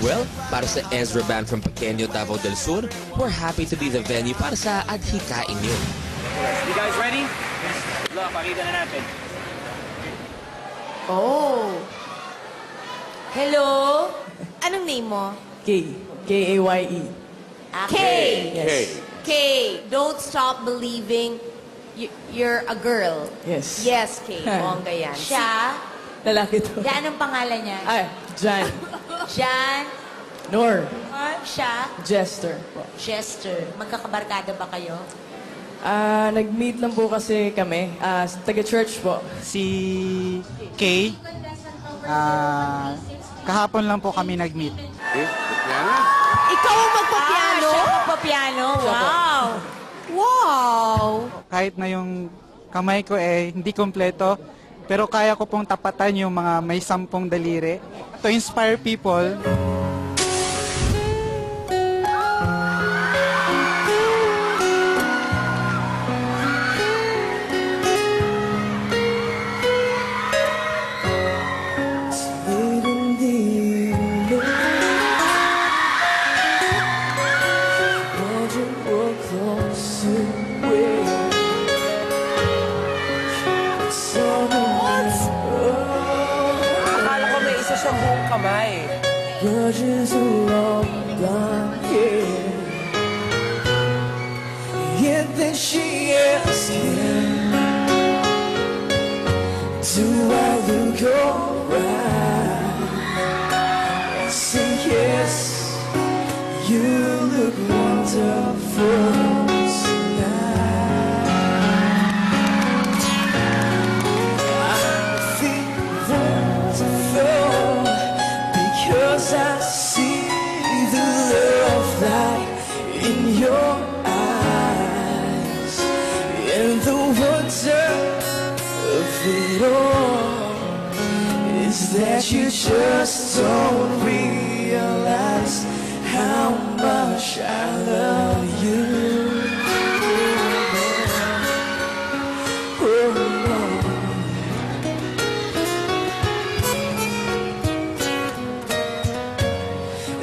Well, para sa Ezra Band from Pequeño, Davao del Sur, we're happy to be the venue para sa Adhikain nyo. You guys ready? Look, pakita na natin. Oh. Hello? Anong name mo? K. K-A-Y-E. K. Yes. K. Don't stop believing you're a girl. Yes. Yes, K. Bongga yan. Siya? Lalaki to. Yan, anong pangalan niya? Ay, Jan. Jan? Nor. Siya? Jester po. Jester. Magkakabarkada ba kayo? Nag-meet lang po kasi kami. Taga-church po. Si Kay, kahapon lang po kami nag-meet. Ikaw ang magpapiano? Siya magpapiano? Wow! Wow! Kahit na yung kamay ko hindi kompleto, pero kaya ko pong tapatan yung mga may 10 daliri. To inspire people, Akala ko may isa siyang buong kamay. Grudges along gone, yeah. Yet then she asked him, do I look alright? I say yes, you look wonderful tonight. I feel wonderful because I see the love light in your eyes, and the wonder of it all is that you just don't realize how much I love you.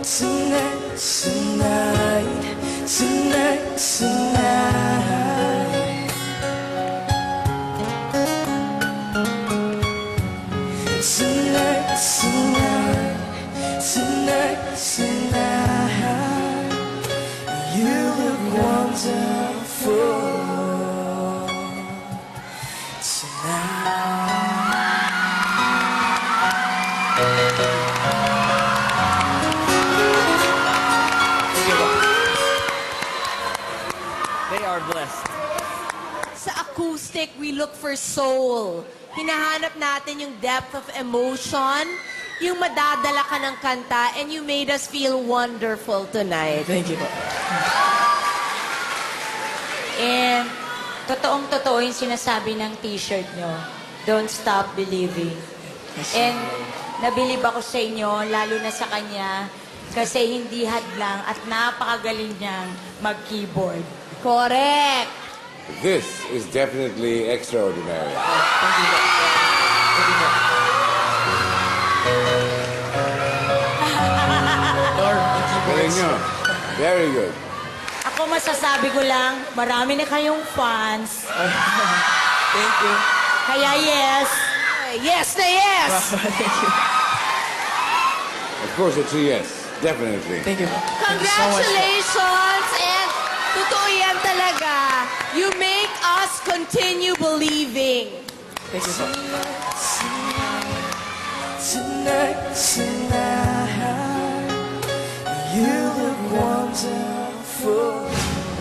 Tonight, tonight, tonight, tonight. Tonight, tonight, tonight, tonight. You look wonderful They are blessed. Sa acoustic, we look for soul. Hinahanap natin yung depth of emotion, yung madadala ka ng kanta, and you made us feel wonderful tonight. Thank you po. And totoong-totoo yung sinasabi ng t-shirt nyo. Don't stop believing. And nabilib ako sa inyo, lalo na sa kanya, kasi hindi hadlang at napakagaling niyang mag-keyboard. Correct. This is definitely extraordinary. Galing nyo. Very good. Ako masasabi ko lang, marami na kayong fans. Thank you. Kaya yes, Yes na yes! Thank you. Of course, it's a yes. Definitely. Thank you po. Thank you so much po. Congratulations! And totoo yan talaga. You make us continue believing. Thank you po. Tonight, tonight, you look wonderful.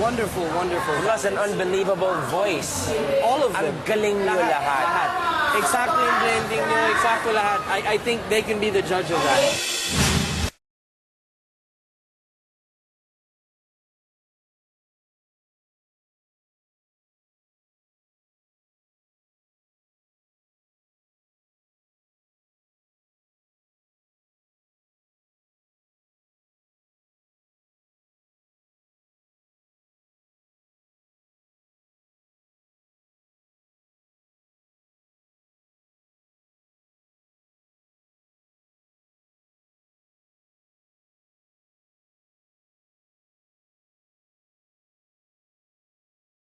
Wonderful, wonderful. Plus an unbelievable voice. All of them. Ang galing nyo lahat. Exactly yung blending nyo, exactly lahat. I think they can be the judge of that.